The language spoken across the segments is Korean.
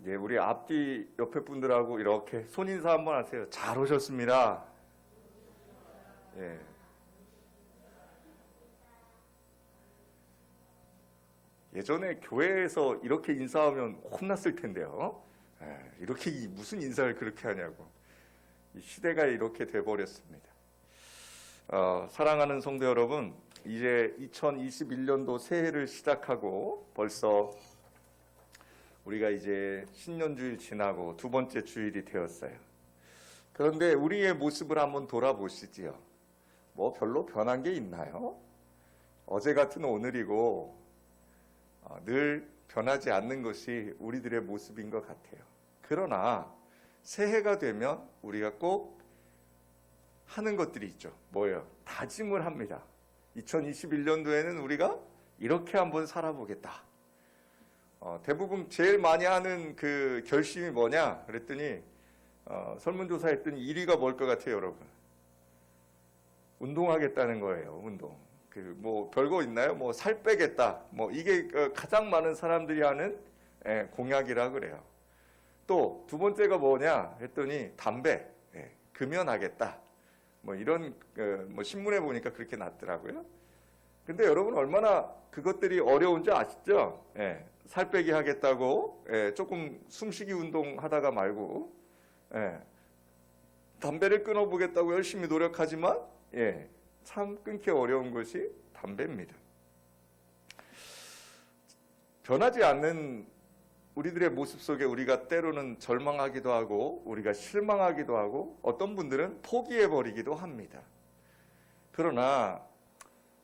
예, 우리 앞뒤 옆에 분들하고 이렇게 손인사 한번 하세요. 잘 오셨습니다. 예. 예전에 교회에서 이렇게 인사하면 혼났을 텐데요. 예, 이렇게 무슨 인사를 그렇게 하냐고. 이 시대가 이렇게 돼버렸습니다. 사랑하는 성도 여러분, 이제 2021년도 새해를 시작하고 벌써 우리가 이제 신년주일 지나고 두 번째 주일이 되었어요. 그런데 우리의 모습을 한번 돌아보시지요. 뭐 별로 변한 게 있나요? 어제 같은 오늘이고 늘 변하지 않는 것이 우리들의 모습인 것 같아요. 그러나 새해가 되면 우리가 꼭 하는 것들이 있죠. 뭐예요? 다짐을 합니다. 2021년도에는 우리가 이렇게 한번 살아보겠다. 대부분 제일 많이 하는 그 결심이 뭐냐? 그랬더니 설문조사 했더니 1위가 뭘 것 같아요, 여러분? 운동하겠다는 거예요. 운동. 뭐 별거 있나요? 뭐 살 빼겠다. 뭐 이게 가장 많은 사람들이 하는 공약이라 그래요. 또 두 번째가 뭐냐? 했더니 담배 금연하겠다. 뭐 이런 뭐 신문에 보니까 그렇게 났더라고요. 근데 여러분 얼마나 그것들이 어려운지 아시죠? 살 빼기 하겠다고 조금 숨쉬기 운동 하다가 말고 담배를 끊어보겠다고 열심히 노력하지만 참 끊기 어려운 것이 담배입니다. 변하지 않는 우리들의 모습 속에 우리가 때로는 절망하기도 하고 우리가 실망하기도 하고 어떤 분들은 포기해버리기도 합니다. 그러나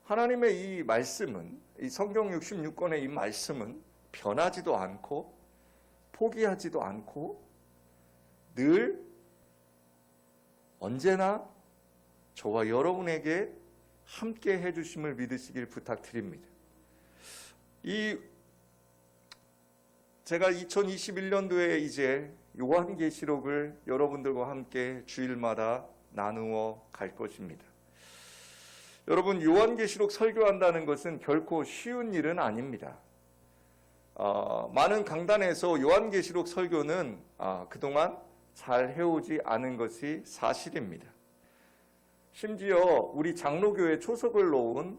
하나님의 이 말씀은, 이 성경 66권의 이 말씀은 변하지도 않고 포기하지도 않고 늘 언제나 저와 여러분에게 함께 해주심을 믿으시길 부탁드립니다. 제가 2021년도에 이제 요한계시록을 여러분들과 함께 주일마다 나누어 갈 것입니다. 여러분, 요한계시록 설교한다는 것은 결코 쉬운 일은 아닙니다. 많은 강단에서 요한계시록 설교는 그동안 잘 해오지 않은 것이 사실입니다. 심지어 우리 장로교회 초석을 놓은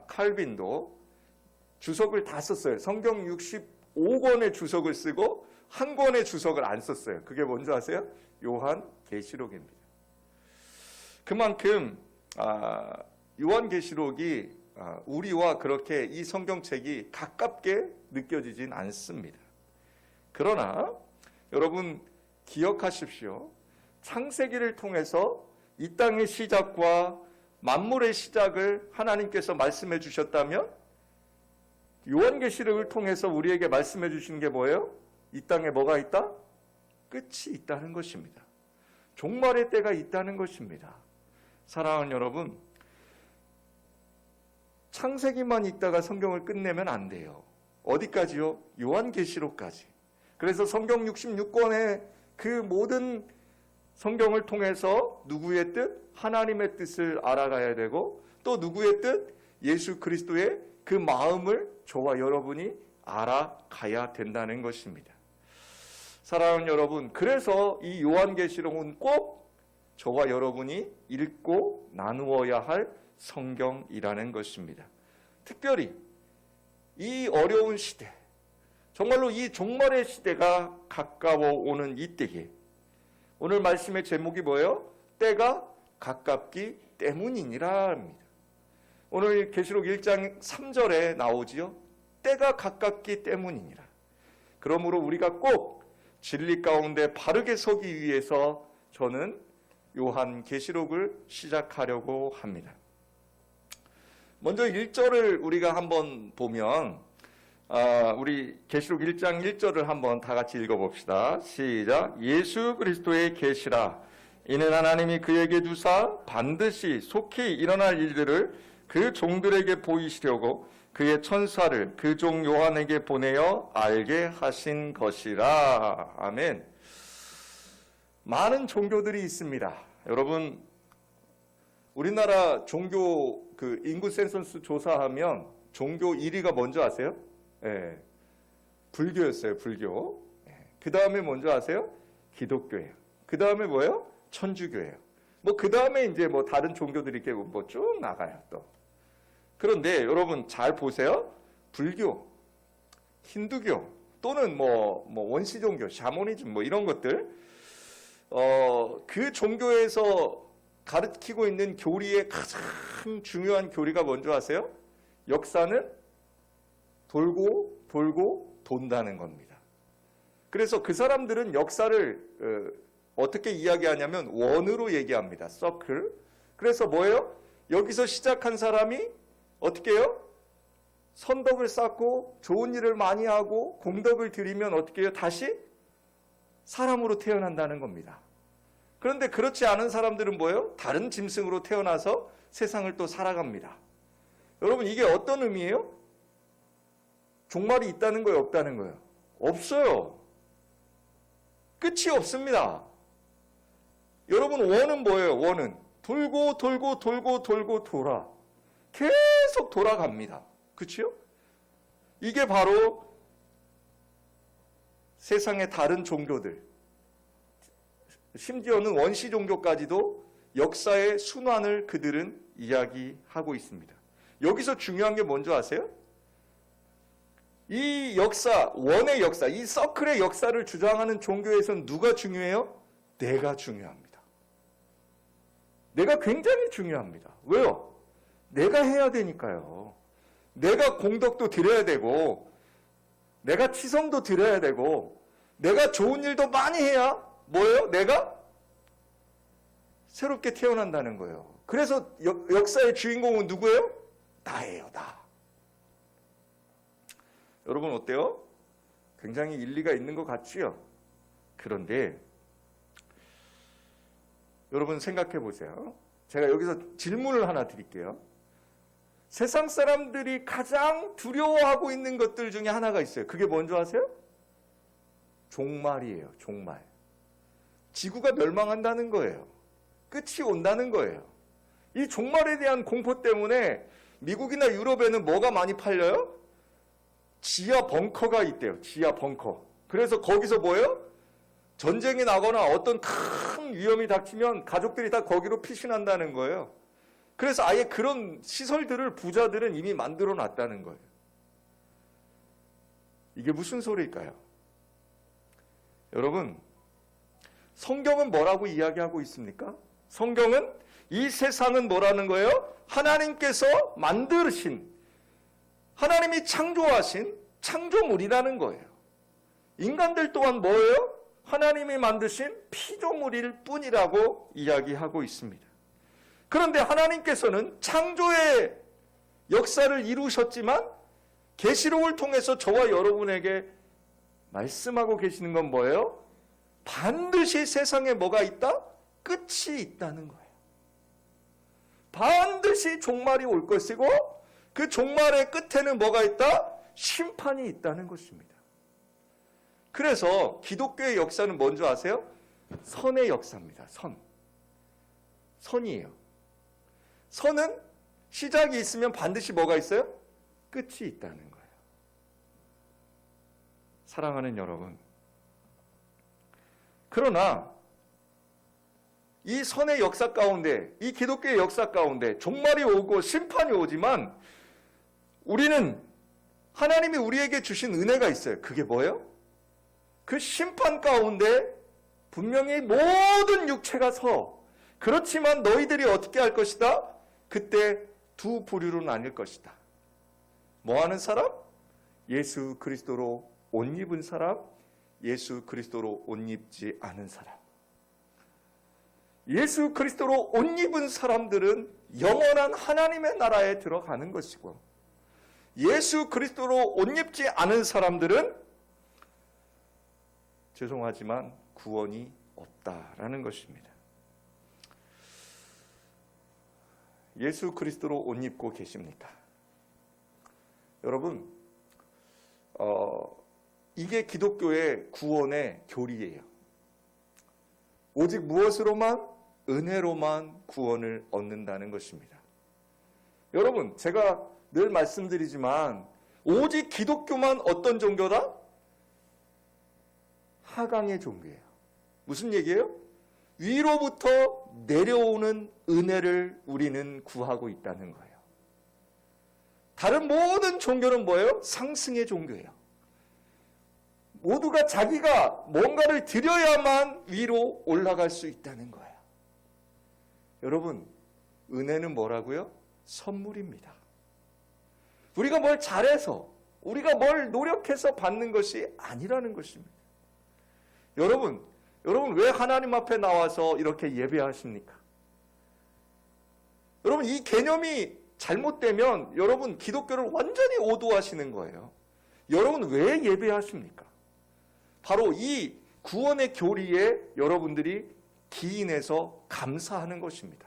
칼빈도 주석을 다 썼어요. 성경 65권의 주석을 쓰고 한 권의 주석을 안 썼어요. 그게 뭔지 아세요? 요한계시록입니다. 그만큼 요한계시록이 우리와 그렇게 이 성경책이 가깝게 느껴지진 않습니다. 그러나 여러분 기억하십시오. 창세기를 통해서 이 땅의 시작과 만물의 시작을 하나님께서 말씀해 주셨다면 요한계시록을 통해서 우리에게 말씀해 주시는 게 뭐예요? 이 땅에 뭐가 있다? 끝이 있다는 것입니다. 종말의 때가 있다는 것입니다. 사랑하는 여러분, 창세기만 읽다가 성경을 끝내면 안 돼요. 어디까지요? 요한계시록까지. 그래서 성경 66권의 그 모든 성경을 통해서 누구의 뜻? 하나님의 뜻을 알아가야 되고 또 누구의 뜻? 예수 그리스도의 그 마음을 저와 여러분이 알아가야 된다는 것입니다. 사랑하는 여러분, 그래서 이 요한계시록은 꼭 저와 여러분이 읽고 나누어야 할 성경이라는 것입니다. 특별히 이 어려운 시대, 정말로 이 종말의 시대가 가까워 오는 이때에 오늘 말씀의 제목이 뭐예요? 때가 가깝기 때문이니라 합니다. 오늘 계시록 1장 3절에 나오지요. 때가 가깝기 때문이니라. 그러므로 우리가 꼭 진리 가운데 바르게 서기 위해서 저는 요한계시록을 시작하려고 합니다. 먼저 1절을 우리가 한번 보면 우리 계시록 1장 1절을 한번 다 같이 읽어봅시다. 시작. 예수 그리스도의 계시라. 이는 하나님이 그에게 주사 반드시 속히 일어날 일들을 그 종들에게 보이시려고 그의 천사를 그 종 요한에게 보내어 알게 하신 것이라. 아멘. 많은 종교들이 있습니다. 여러분, 우리나라 종교 인구 센서스 조사하면 종교 1위가 뭔지 아세요? 불교였어요. 불교. 그 다음에 뭔지 아세요? 기독교예요. 그 다음에 뭐예요? 천주교예요. 뭐 그 다음에 이제 뭐 다른 종교들이 이렇게 뭐 쭉 나가요 또. 그런데 여러분 잘 보세요. 불교, 힌두교 또는 뭐 원시 종교, 샤머니즘 뭐 이런 것들, 그 종교에서 가르치고 있는 교리의 가장 중요한 교리가 뭔지 아세요? 역사는 돌고 돌고 돈다는 겁니다. 그래서 그 사람들은 역사를 어떻게 이야기하냐면 원으로 얘기합니다. 서클. 그래서 뭐예요? 여기서 시작한 사람이 어떻게 해요? 선덕을 쌓고 좋은 일을 많이 하고 공덕을 들이면 어떻게 해요? 다시 사람으로 태어난다는 겁니다. 그런데 그렇지 않은 사람들은 뭐예요? 다른 짐승으로 태어나서 세상을 또 살아갑니다. 여러분 이게 어떤 의미예요? 종말이 있다는 거예요? 없다는 거예요? 없어요. 끝이 없습니다. 여러분 원은 뭐예요? 원은 돌고 돌고 돌고 돌고 돌아. 계속 돌아갑니다. 그렇죠? 이게 바로 세상의 다른 종교들, 심지어는 원시 종교까지도 역사의 순환을 그들은 이야기하고 있습니다. 여기서 중요한 게 뭔지 아세요? 이 역사, 원의 역사, 이 서클의 역사를 주장하는 종교에서는 누가 중요해요? 내가 중요합니다. 내가 굉장히 중요합니다. 왜요? 내가 해야 되니까요. 내가 공덕도 드려야 되고, 내가 치성도 드려야 되고, 내가 좋은 일도 많이 해야 뭐예요? 내가 새롭게 태어난다는 거예요. 그래서 역사의 주인공은 누구예요? 나예요, 나. 여러분 어때요? 굉장히 일리가 있는 것 같지요? 그런데 여러분 생각해 보세요. 제가 여기서 질문을 하나 드릴게요. 세상 사람들이 가장 두려워하고 있는 것들 중에 하나가 있어요. 그게 뭔지 아세요? 종말이에요. 종말. 지구가 멸망한다는 거예요. 끝이 온다는 거예요. 이 종말에 대한 공포 때문에 미국이나 유럽에는 뭐가 많이 팔려요? 지하 벙커가 있대요. 지하 벙커. 그래서 거기서 뭐예요? 전쟁이 나거나 어떤 큰 위험이 닥치면 가족들이 다 거기로 피신한다는 거예요. 그래서 아예 그런 시설들을 부자들은 이미 만들어 놨다는 거예요. 이게 무슨 소리일까요? 여러분, 성경은 뭐라고 이야기하고 있습니까? 성경은 이 세상은 뭐라는 거예요? 하나님께서 만드신, 하나님이 창조하신 창조물이라는 거예요. 인간들 또한 뭐예요? 하나님이 만드신 피조물일 뿐이라고 이야기하고 있습니다. 그런데 하나님께서는 창조의 역사를 이루셨지만 계시록을 통해서 저와 여러분에게 말씀하고 계시는 건 뭐예요? 반드시 세상에 뭐가 있다? 끝이 있다는 거예요. 반드시 종말이 올 것이고 그 종말의 끝에는 뭐가 있다? 심판이 있다는 것입니다. 그래서 기독교의 역사는 뭔지 아세요? 선의 역사입니다. 선. 선이에요. 선은 시작이 있으면 반드시 뭐가 있어요? 끝이 있다는 거예요. 사랑하는 여러분. 그러나 이 선의 역사 가운데, 이 기독교의 역사 가운데 종말이 오고 심판이 오지만 우리는 하나님이 우리에게 주신 은혜가 있어요. 그게 뭐예요? 그 심판 가운데 분명히 모든 육체가 서 그렇지만 너희들이 어떻게 할 것이다? 그때 두 부류로 나뉠 것이다. 뭐하는 사람? 예수 그리스도로 옷 입은 사람, 예수 그리스도로 옷 입지 않은 사람. 예수 그리스도로 옷 입은 사람들은 영원한 하나님의 나라에 들어가는 것이고 예수 그리스도로 옷 입지 않은 사람들은 죄송하지만 구원이 없다라는 것입니다. 예수 그리스도로 옷 입고 계십니까? 여러분, 이게 기독교의 구원의 교리예요. 오직 무엇으로만? 은혜로만 구원을 얻는다는 것입니다. 여러분, 제가 늘 말씀드리지만 오직 기독교만 어떤 종교다? 하강의 종교예요. 무슨 얘기예요? 위로부터 내려오는 은혜를 우리는 구하고 있다는 거예요. 다른 모든 종교는 뭐예요? 상승의 종교예요. 모두가 자기가 뭔가를 드려야만 위로 올라갈 수 있다는 거예요. 여러분, 은혜는 뭐라고요? 선물입니다. 우리가 뭘 잘해서, 우리가 뭘 노력해서 받는 것이 아니라는 것입니다. 여러분 왜 하나님 앞에 나와서 이렇게 예배하십니까? 여러분, 이 개념이 잘못되면 여러분 기독교를 완전히 오도하시는 거예요. 여러분 왜 예배하십니까? 바로 이 구원의 교리에 여러분들이 기인해서 감사하는 것입니다.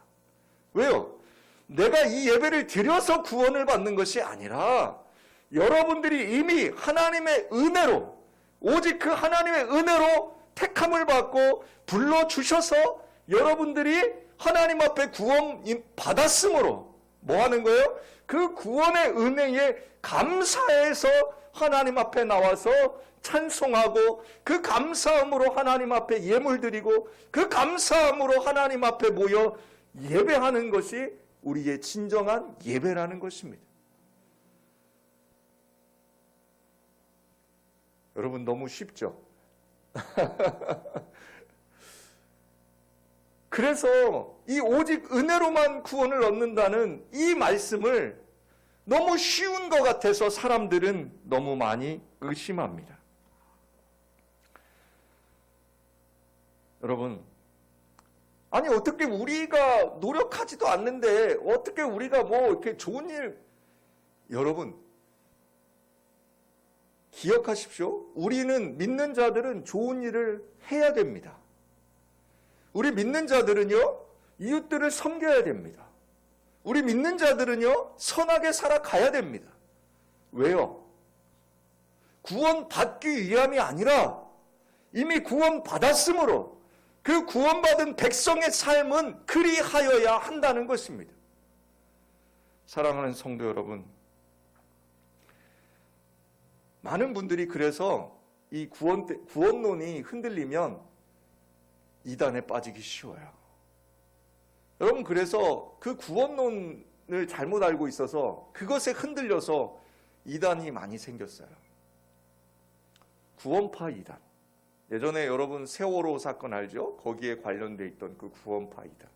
왜요? 내가 이 예배를 드려서 구원을 받는 것이 아니라 여러분들이 이미 하나님의 은혜로, 오직 그 하나님의 은혜로 택함을 받고 불러주셔서 여러분들이 하나님 앞에 구원 받았으므로 뭐 하는 거예요? 그 구원의 은혜에 감사해서 하나님 앞에 나와서 찬송하고, 그 감사함으로 하나님 앞에 예물 드리고, 그 감사함으로 하나님 앞에 모여 예배하는 것이 우리의 진정한 예배라는 것입니다. 여러분, 너무 쉽죠? 그래서 이 오직 은혜로만 구원을 얻는다는 이 말씀을 너무 쉬운 것 같아서 사람들은 너무 많이 의심합니다. 여러분, 아니 어떻게 우리가 노력하지도 않는데 어떻게 우리가 뭐 이렇게 좋은 일, 여러분 기억하십시오. 우리는 믿는 자들은 좋은 일을 해야 됩니다. 우리 믿는 자들은요, 이웃들을 섬겨야 됩니다. 우리 믿는 자들은요, 선하게 살아가야 됩니다. 왜요? 구원받기 위함이 아니라 이미 구원받았으므로 그 구원받은 백성의 삶은 그리하여야 한다는 것입니다. 사랑하는 성도 여러분, 많은 분들이 그래서 이 구원론이 흔들리면 이단에 빠지기 쉬워요. 여러분, 그래서 그 구원론을 잘못 알고 있어서 그것에 흔들려서 이단이 많이 생겼어요. 구원파 이단. 예전에 여러분 세월호 사건 알죠? 거기에 관련돼 있던 그 구원파 이단.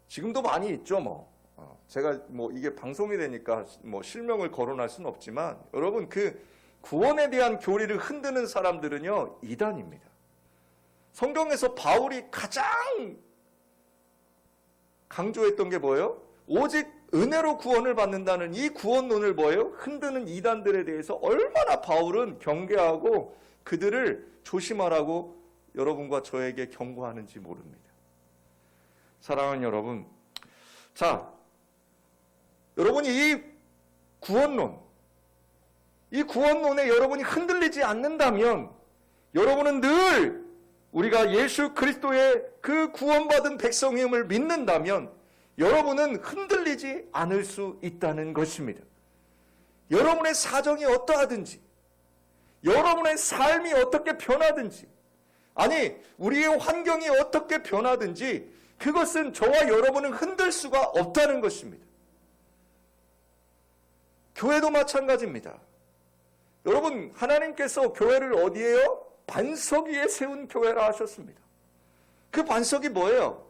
지금도 많이 있죠, 뭐. 제가 뭐 이게 방송이 되니까 뭐 실명을 거론할 수는 없지만, 여러분 그 구원에 대한 교리를 흔드는 사람들은요, 이단입니다. 성경에서 바울이 가장 강조했던 게 뭐예요? 오직 은혜로 구원을 받는다는 이 구원론을 뭐예요? 흔드는 이단들에 대해서 얼마나 바울은 경계하고 그들을 조심하라고 여러분과 저에게 경고하는지 모릅니다. 사랑하는 여러분, 자, 여러분이 이 구원론에 여러분이 흔들리지 않는다면 여러분은 늘 우리가 예수 그리스도의 그 구원받은 백성임을 믿는다면 여러분은 흔들리지 않을 수 있다는 것입니다. 여러분의 사정이 어떠하든지, 여러분의 삶이 어떻게 변하든지, 아니 우리의 환경이 어떻게 변하든지 그것은 저와 여러분은 흔들 수가 없다는 것입니다. 교회도 마찬가지입니다. 여러분, 하나님께서 교회를 어디에요? 반석 위에 세운 교회라 하셨습니다. 그 반석이 뭐예요?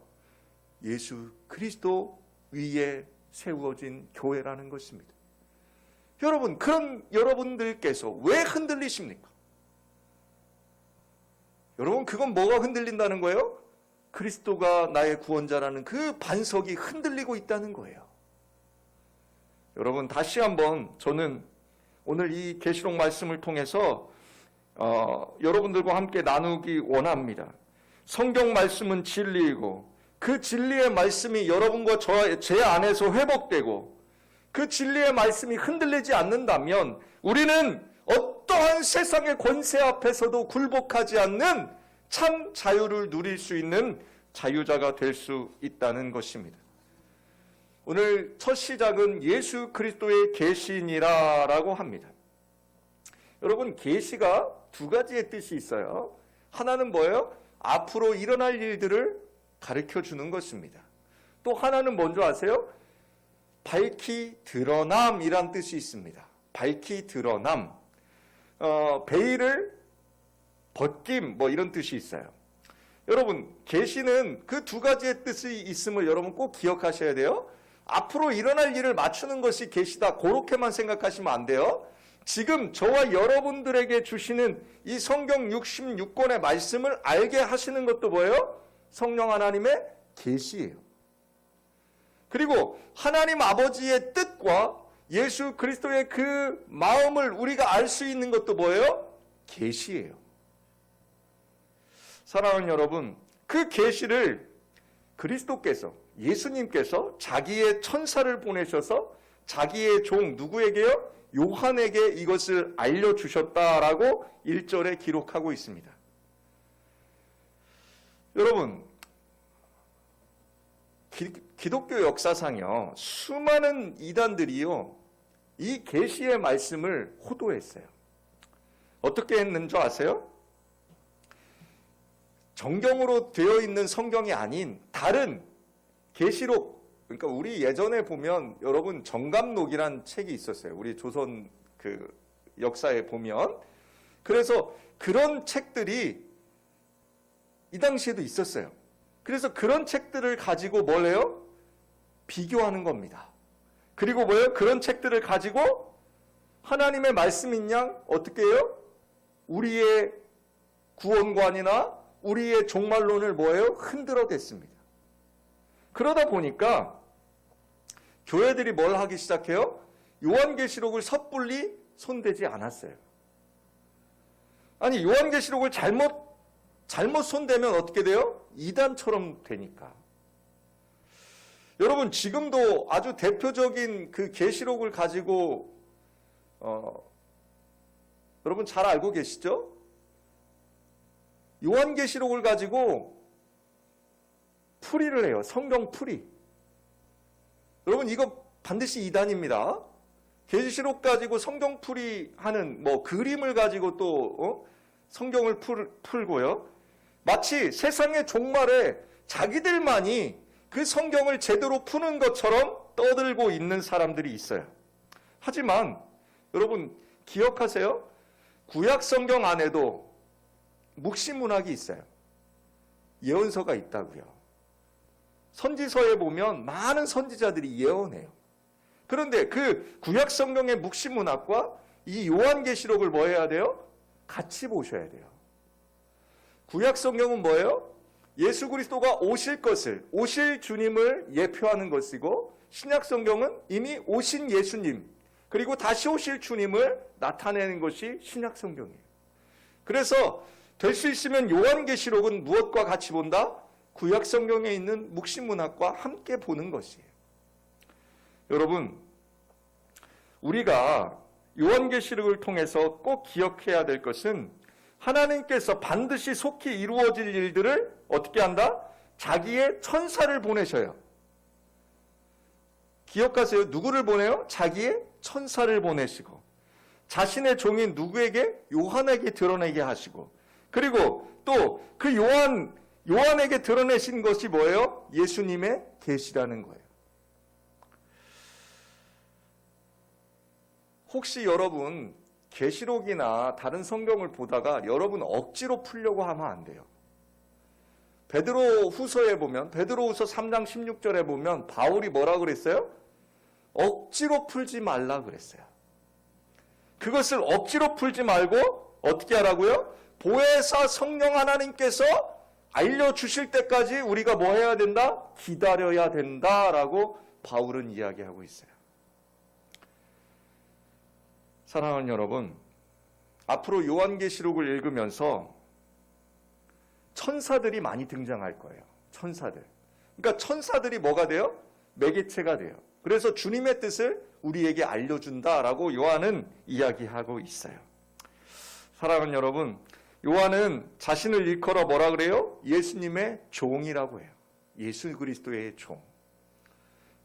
예수 그리스도 위에 세워진 교회라는 것입니다. 여러분, 그런 여러분들께서 왜 흔들리십니까? 여러분, 그건 뭐가 흔들린다는 거예요? 그리스도가 나의 구원자라는 그 반석이 흔들리고 있다는 거예요. 여러분, 다시 한번 저는 오늘 이 계시록 말씀을 통해서 여러분들과 함께 나누기 원합니다. 성경 말씀은 진리이고 그 진리의 말씀이 여러분과 제 안에서 회복되고 그 진리의 말씀이 흔들리지 않는다면 우리는 어떠한 세상의 권세 앞에서도 굴복하지 않는 참 자유를 누릴 수 있는 자유자가 될 수 있다는 것입니다. 오늘 첫 시작은 예수 그리스도의 계시니라라고 합니다. 여러분, 계시가 두 가지의 뜻이 있어요. 하나는 뭐예요? 앞으로 일어날 일들을 가르쳐 주는 것입니다. 또 하나는 뭔지 아세요? 밝히 드러남이란 뜻이 있습니다. 밝히 드러남. 베일을 벗김 뭐 이런 뜻이 있어요. 여러분, 계시는 그 두 가지의 뜻이 있음을 여러분 꼭 기억하셔야 돼요. 앞으로 일어날 일을 맞추는 것이 계시다. 그렇게만 생각하시면 안 돼요. 지금 저와 여러분들에게 주시는 이 성경 66권의 말씀을 알게 하시는 것도 뭐예요? 성령 하나님의 계시예요. 그리고 하나님 아버지의 뜻과 예수 그리스도의 그 마음을 우리가 알 수 있는 것도 뭐예요? 계시예요. 사랑하는 여러분, 그 계시를 그리스도께서, 예수님께서 자기의 천사를 보내셔서 자기의 종 누구에게요? 요한에게 이것을 알려주셨다라고 1절에 기록하고 있습니다. 여러분, 기독교 역사상요, 수많은 이단들이요, 이 계시의 말씀을 호도했어요. 어떻게 했는 줄 아세요? 정경으로 되어 있는 성경이 아닌 다른 계시록, 그러니까 우리 예전에 보면 여러분 정감록이란 책이 있었어요. 우리 조선 그 역사에 보면. 그래서 그런 책들이 이 당시에도 있었어요. 그래서 그런 책들을 가지고 뭘 해요? 비교하는 겁니다. 그리고 뭐예요? 그런 책들을 가지고 하나님의 말씀인 양 어떻게 해요? 우리의 구원관이나 우리의 종말론을 뭐예요? 흔들어댔습니다. 그러다 보니까 교회들이 뭘 하기 시작해요? 요한계시록을 섣불리 손대지 않았어요. 아니, 요한계시록을 잘못 손대면 어떻게 돼요? 이단처럼 되니까. 여러분, 지금도 아주 대표적인 그 계시록을 가지고 여러분 잘 알고 계시죠? 요한계시록을 가지고 풀이를 해요. 성경 풀이. 여러분, 이거 반드시 이단입니다. 계시록 가지고 성경 풀이하는 뭐 그림을 가지고 또 성경을 풀고요. 마치 세상의 종말에 자기들만이 그 성경을 제대로 푸는 것처럼 떠들고 있는 사람들이 있어요. 하지만 여러분 기억하세요? 구약 성경 안에도 묵시문학이 있어요. 예언서가 있다고요. 선지서에 보면 많은 선지자들이 예언해요. 그런데 그 구약 성경의 묵시문학과 이 요한계시록을 뭐 해야 돼요? 같이 보셔야 돼요. 구약 성경은 뭐예요? 예수 그리스도가 오실 주님을 예표하는 것이고, 신약 성경은 이미 오신 예수님, 그리고 다시 오실 주님을 나타내는 것이 신약 성경이에요. 그래서 될 수 있으면 요한계시록은 무엇과 같이 본다? 구약 성경에 있는 묵시문학과 함께 보는 것이에요. 여러분, 우리가 요한계시록을 통해서 꼭 기억해야 될 것은 하나님께서 반드시 속히 이루어질 일들을 어떻게 한다? 자기의 천사를 보내셔요. 기억하세요. 누구를 보내요? 자기의 천사를 보내시고 자신의 종인 누구에게? 요한에게 드러내게 하시고, 그리고 또 그 요한에게 드러내신 것이 뭐예요? 예수님의 계시라는 거예요. 혹시 여러분 계시록이나 다른 성경을 보다가 여러분 억지로 풀려고 하면 안 돼요. 베드로 후서에 보면, 베드로 후서 3장 16절에 보면 바울이 뭐라 그랬어요? 억지로 풀지 말라 그랬어요. 그것을 억지로 풀지 말고 어떻게 하라고요? 보혜사 성령 하나님께서 알려주실 때까지 우리가 뭐 해야 된다? 기다려야 된다라고 바울은 이야기하고 있어요. 사랑하는 여러분, 앞으로 요한계시록을 읽으면서 천사들이 많이 등장할 거예요. 천사들. 그러니까 천사들이 뭐가 돼요? 매개체가 돼요. 그래서 주님의 뜻을 우리에게 알려준다라고 요한은 이야기하고 있어요. 사랑하는 여러분, 요한은 자신을 일컬어 뭐라 그래요? 예수님의 종이라고 해요. 예수 그리스도의 종.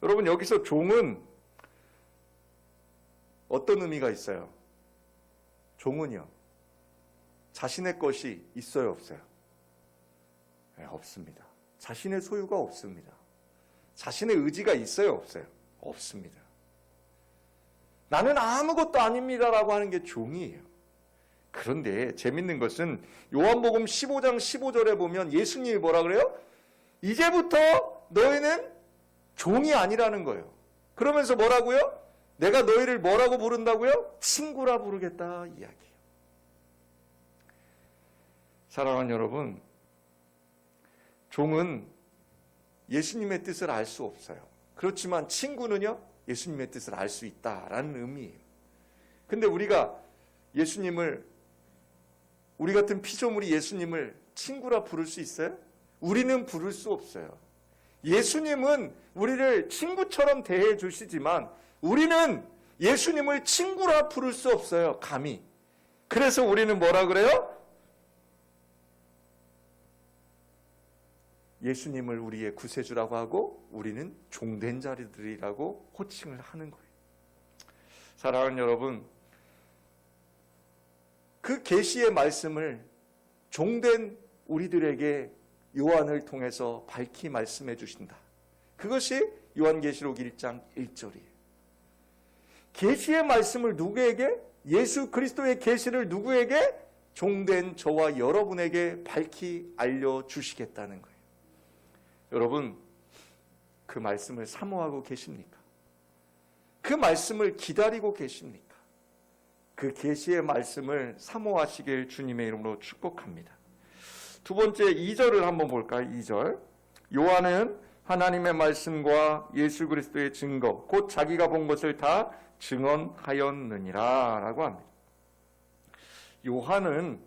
여러분, 여기서 종은 어떤 의미가 있어요? 종은요, 자신의 것이 있어요, 없어요? 네, 없습니다. 자신의 소유가 없습니다. 자신의 의지가 있어요, 없어요? 없습니다. 나는 아무것도 아닙니다라고 하는 게 종이에요. 그런데 재밌는 것은 요한복음 15장 15절에 보면 예수님이 뭐라 그래요? 이제부터 너희는 종이 아니라는 거예요. 그러면서 뭐라고요? 내가 너희를 뭐라고 부른다고요? 친구라 부르겠다 이야기예요. 사랑하는 여러분, 종은 예수님의 뜻을 알 수 없어요. 그렇지만 친구는요, 예수님의 뜻을 알 수 있다라는 의미예요. 근데 우리가 예수님을, 우리 같은 피조물이 예수님을 친구라 부를 수 있어요? 우리는 부를 수 없어요. 예수님은 우리를 친구처럼 대해 주시지만 우리는 예수님을 친구라 부를 수 없어요, 감히. 그래서 우리는 뭐라 그래요? 예수님을 우리의 구세주라고 하고 우리는 종된 자들이라고 호칭을 하는 거예요. 사랑하는 여러분, 그 계시의 말씀을 종된 우리들에게 요한을 통해서 밝히 말씀해 주신다. 그것이 요한계시록 1장 1절이에요. 계시의 말씀을 누구에게? 예수 그리스도의 계시를 누구에게? 종된 저와 여러분에게 밝히 알려주시겠다는 거예요. 여러분, 그 말씀을 사모하고 계십니까? 그 말씀을 기다리고 계십니까? 그 계시의 말씀을 사모하시길 주님의 이름으로 축복합니다. 두 번째 2절을 한번 볼까요? 2절. 요한은 하나님의 말씀과 예수 그리스도의 증거, 곧 자기가 본 것을 다 증언하였느니라 라고 합니다. 요한은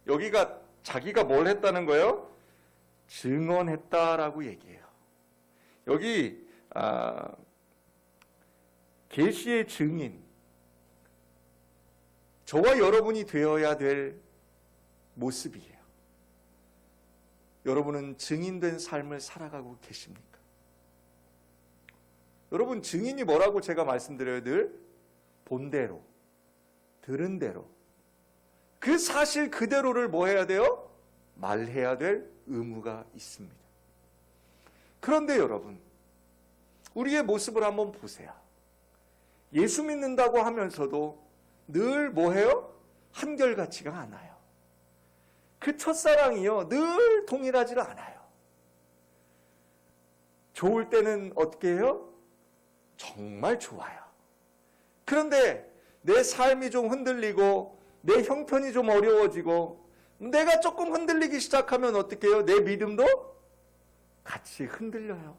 여기가 자기가 뭘 했다는 거예요? 증언했다라고 얘기해요. 여기 계시의 증인, 저와 여러분이 되어야 될 모습이에요. 여러분은 증인된 삶을 살아가고 계십니까? 여러분, 증인이 뭐라고 제가 말씀드려요? 늘 본대로, 들은 대로, 그 사실 그대로를 뭐 해야 돼요? 말해야 될 의무가 있습니다. 그런데 여러분, 우리의 모습을 한번 보세요. 예수 믿는다고 하면서도 늘 뭐해요? 한결같지가 않아요. 그 첫사랑이요, 늘 동일하지 않아요. 좋을 때는 어떻게 해요? 정말 좋아요. 그런데 내 삶이 좀 흔들리고 내 형편이 좀 어려워지고 내가 조금 흔들리기 시작하면 어떻게 해요? 내 믿음도 같이 흔들려요.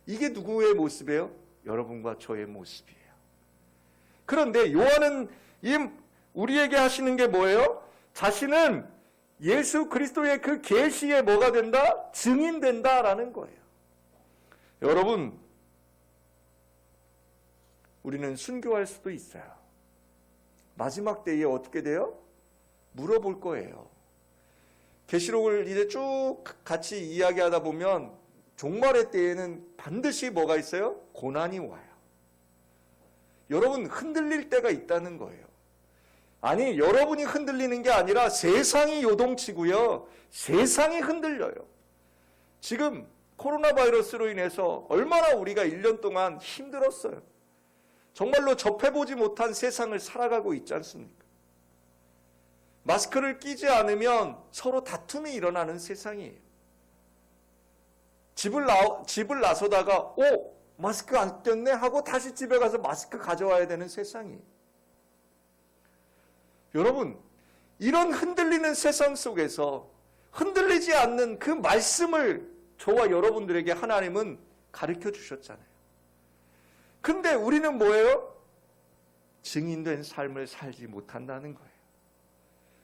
이게 누구의 모습이에요? 여러분과 저의 모습이에요. 그런데 요한은 우리에게 하시는 게 뭐예요? 자신은 예수 그리스도의 그 계시에 뭐가 된다? 증인된다라는 거예요. 여러분, 우리는 순교할 수도 있어요. 마지막 때에 어떻게 돼요? 물어볼 거예요. 계시록을 이제 쭉 같이 이야기하다 보면 종말의 때에는 반드시 뭐가 있어요? 고난이 와요. 여러분, 흔들릴 때가 있다는 거예요. 아니, 여러분이 흔들리는 게 아니라 세상이 요동치고요. 세상이 흔들려요. 지금 코로나 바이러스로 인해서 얼마나 우리가 1년 동안 힘들었어요. 정말로 접해보지 못한 세상을 살아가고 있지 않습니까? 마스크를 끼지 않으면 서로 다툼이 일어나는 세상이에요. 집을 나서다가 마스크 안 꼈네 하고 다시 집에 가서 마스크 가져와야 되는 세상이에요. 여러분, 이런 흔들리는 세상 속에서 흔들리지 않는 그 말씀을 저와 여러분들에게 하나님은 가르쳐 주셨잖아요. 근데 우리는 뭐예요? 증인된 삶을 살지 못한다는 거예요.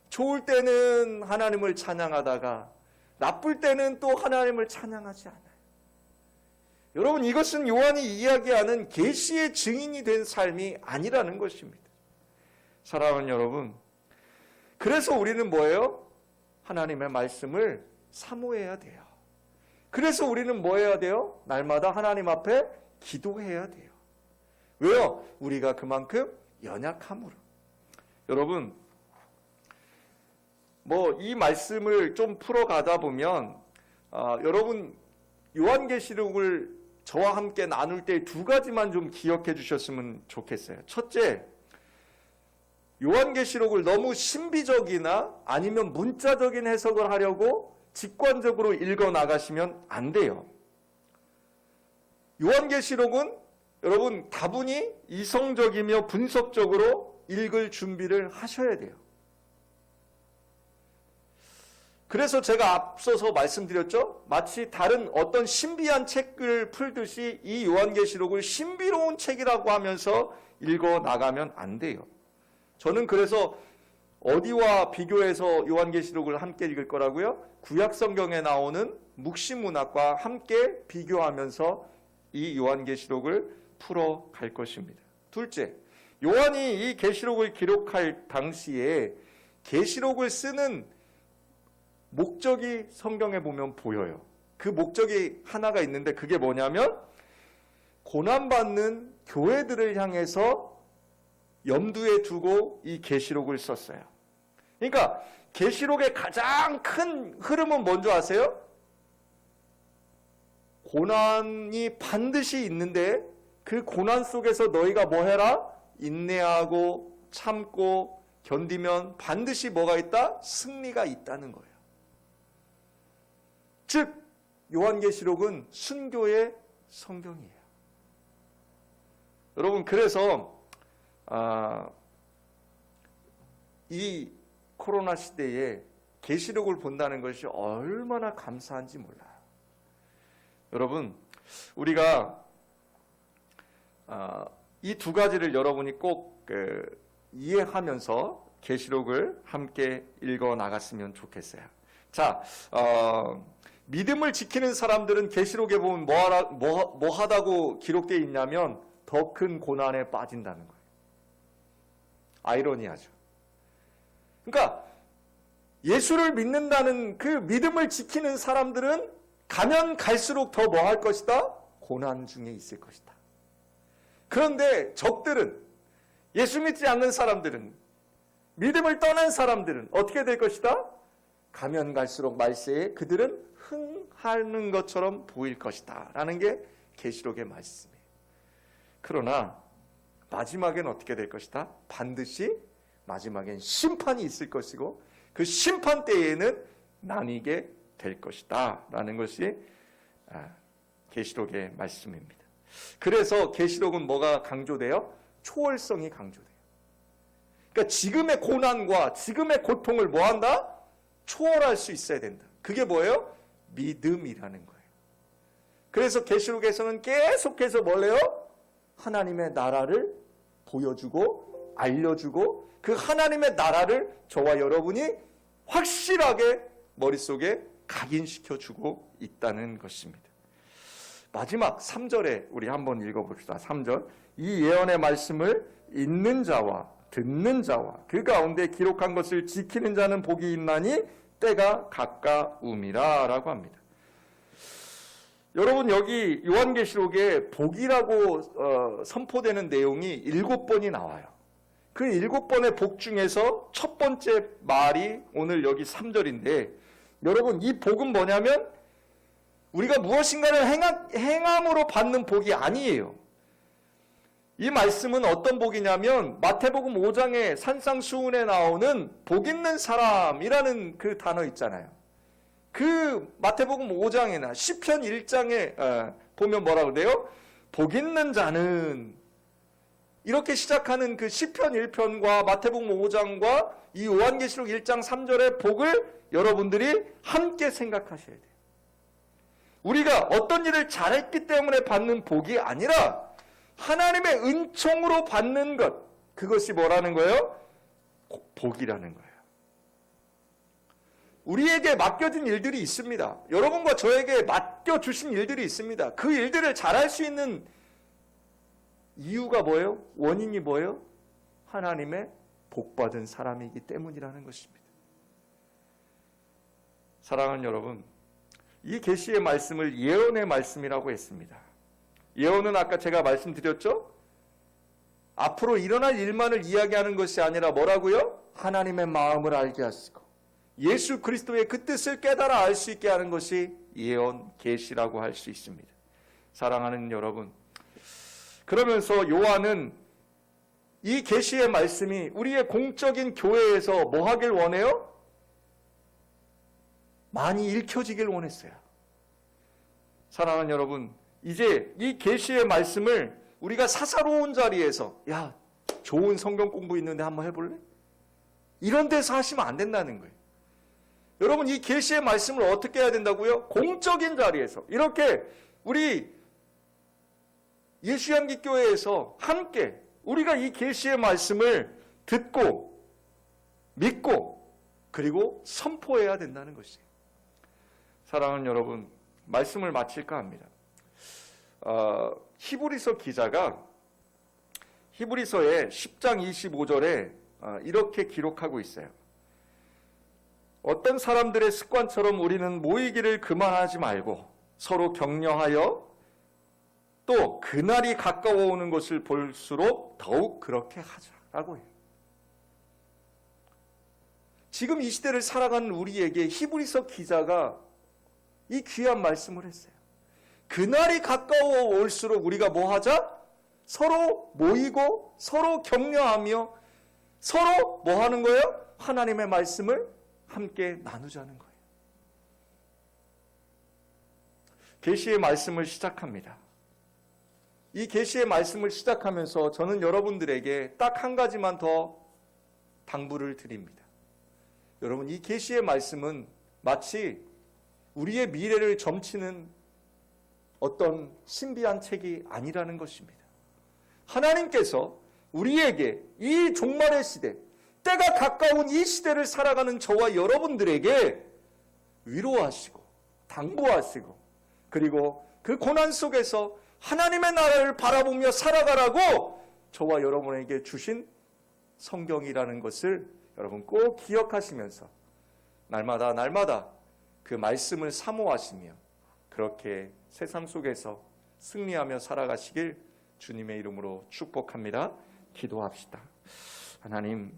좋을 때는 하나님을 찬양하다가 나쁠 때는 또 하나님을 찬양하지 않아요. 여러분, 이것은 요한이 이야기하는 계시의 증인이 된 삶이 아니라는 것입니다. 사랑하는 여러분, 그래서 우리는 뭐예요? 하나님의 말씀을 사모해야 돼요. 그래서 우리는 뭐 해야 돼요? 날마다 하나님 앞에 기도해야 돼요. 왜요? 우리가 그만큼 연약함으로. 여러분, 이 말씀을 좀 풀어가다 보면 여러분 요한계시록을 저와 함께 나눌 때 두 가지만 좀 기억해 주셨으면 좋겠어요. 첫째, 요한계시록을 너무 신비적이나 아니면 문자적인 해석을 하려고 직관적으로 읽어 나가시면 안 돼요. 요한계시록은 여러분 다분히 이성적이며 분석적으로 읽을 준비를 하셔야 돼요. 그래서 제가 앞서서 말씀드렸죠. 마치 다른 어떤 신비한 책을 풀듯이 이 요한계시록을 신비로운 책이라고 하면서 읽어 나가면 안 돼요. 저는 그래서 어디와 비교해서 요한계시록을 함께 읽을 거라고요? 구약성경에 나오는 묵시문학과 함께 비교하면서 이 요한계시록을 풀어갈 것입니다. 둘째, 요한이 이 계시록을 기록할 당시에 계시록을 쓰는 목적이 성경에 보면 보여요. 그 목적이 하나가 있는데 그게 뭐냐면 고난받는 교회들을 향해서 염두에 두고 이 계시록을 썼어요. 그러니까 계시록의 가장 큰 흐름은 뭔지 아세요? 고난이 반드시 있는데 그 고난 속에서 너희가 뭐 해라? 인내하고 참고 견디면 반드시 뭐가 있다? 승리가 있다는 거예요. 즉 요한계시록은 순교의 성경이에요. 여러분 그래서 이 코로나 시대에 계시록을 본다는 것이 얼마나 감사한지 몰라요. 여러분 우리가 이 두 가지를 여러분이 꼭 이해하면서 계시록을 함께 읽어 나갔으면 좋겠어요. 자, 믿음을 지키는 사람들은 계시록에 보면 뭐 하다고 기록되어 있냐면 더 큰 고난에 빠진다는 거예요. 아이러니하죠. 그러니까 예수를 믿는다는 그 믿음을 지키는 사람들은 가면 갈수록 더 뭐 할 것이다? 고난 중에 있을 것이다. 그런데 적들은, 예수 믿지 않는 사람들은, 믿음을 떠난 사람들은 어떻게 될 것이다? 가면 갈수록 말세에 그들은 흥하는 것처럼 보일 것이다 라는 게 계시록의 말씀이에요. 그러나 마지막엔 어떻게 될 것이다? 반드시 마지막엔 심판이 있을 것이고 그 심판 때에는 나뉘게 될 것이다 라는 것이 계시록의 말씀입니다. 그래서 계시록은 뭐가 강조돼요? 초월성이 강조돼요. 그러니까 지금의 고난과 지금의 고통을 뭐한다? 초월할 수 있어야 된다. 그게 뭐예요? 믿음이라는 거예요. 그래서 계시록에서는 계속해서 뭐래요? 하나님의 나라를 보여주고 알려주고 그 하나님의 나라를 저와 여러분이 확실하게 머릿속에 각인시켜주고 있다는 것입니다. 마지막 3절에 우리 한번 읽어봅시다. 3절. 이 예언의 말씀을 읽는 자와 듣는 자와 그 가운데 기록한 것을 지키는 자는 복이 있나니 때가 가까움이라 라고 합니다. 여러분 여기 요한계시록에 복이라고 선포되는 내용이 7번이 나와요. 그 7번의 복 중에서 첫 번째 말이 오늘 여기 3절인데 여러분 이 복은 뭐냐면 우리가 무엇인가를 행함으로 받는 복이 아니에요. 이 말씀은 어떤 복이냐면 마태복음 5장의 산상수훈에 나오는 복 있는 사람이라는 그 단어 있잖아요. 그 마태복음 5장이나 시편 1장에 보면 뭐라고 그래요? 복 있는 자는 이렇게 시작하는 그 시편 1편과 마태복음 5장과 이 요한계시록 1장 3절의 복을 여러분들이 함께 생각하셔야 돼요. 우리가 어떤 일을 잘했기 때문에 받는 복이 아니라 하나님의 은총으로 받는 것, 그것이 뭐라는 거예요? 복이라는 거예요. 우리에게 맡겨진 일들이 있습니다. 여러분과 저에게 맡겨주신 일들이 있습니다. 그 일들을 잘할 수 있는 이유가 뭐예요? 원인이 뭐예요? 하나님의 복받은 사람이기 때문이라는 것입니다. 사랑하는 여러분, 이 계시의 말씀을 예언의 말씀이라고 했습니다. 예언은 아까 제가 말씀드렸죠? 앞으로 일어날 일만을 이야기하는 것이 아니라 뭐라고요? 하나님의 마음을 알게 하시고 예수 그리스도의 그 뜻을 깨달아 알 수 있게 하는 것이 예언 계시라고 할 수 있습니다. 사랑하는 여러분, 그러면서 요한은 이 계시의 말씀이 우리의 공적인 교회에서 뭐 하길 원해요? 많이 읽혀지길 원했어요. 사랑하는 여러분, 이제 이 계시의 말씀을 우리가 사사로운 자리에서 야, 좋은 성경 공부 있는데 한번 해볼래? 이런 데서 하시면 안 된다는 거예요. 여러분, 이 계시의 말씀을 어떻게 해야 된다고요? 공적인 자리에서 이렇게 우리 예수양기교회에서 함께 우리가 이 계시의 말씀을 듣고 믿고 그리고 선포해야 된다는 것이에요. 사랑하는 여러분, 말씀을 마칠까 합니다. 히브리서 기자가 히브리서의 10장 25절에 이렇게 기록하고 있어요. 어떤 사람들의 습관처럼 우리는 모이기를 그만하지 말고 서로 격려하여 또 그날이 가까워 오는 것을 볼수록 더욱 그렇게 하자라고 해요. 지금 이 시대를 살아가는 우리에게 히브리서 기자가 이 귀한 말씀을 했어요. 그날이 가까워 올수록 우리가 뭐 하자? 서로 모이고 서로 격려하며 서로 뭐 하는 거예요? 하나님의 말씀을 함께 나누자는 거예요. 계시의 말씀을 시작합니다. 이 계시의 말씀을 시작하면서 저는 여러분들에게 딱 한 가지만 더 당부를 드립니다. 여러분, 이 계시의 말씀은 마치 우리의 미래를 점치는 어떤 신비한 책이 아니라는 것입니다. 하나님께서 우리에게 이 종말의 시대, 때가 가까운 이 시대를 살아가는 저와 여러분들에게 위로하시고 당부하시고 그리고 그 고난 속에서 하나님의 나라를 바라보며 살아가라고 저와 여러분에게 주신 성경이라는 것을 여러분 꼭 기억하시면서 날마다 그 말씀을 사모하시며 그렇게 세상 속에서 승리하며 살아가시길 주님의 이름으로 축복합니다. 기도합시다. 하나님,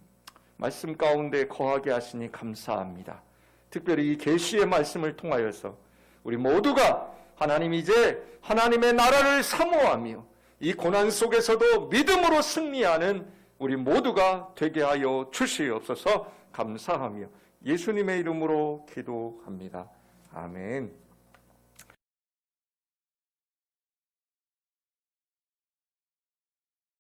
말씀 가운데 거하게 하시니 감사합니다. 특별히 이 계시의 말씀을 통하여서 우리 모두가 하나님 이제 하나님의 나라를 사모하며 이 고난 속에서도 믿음으로 승리하는 우리 모두가 되게 하여 주시옵소서. 감사하며 예수님의 이름으로 기도합니다. 아멘.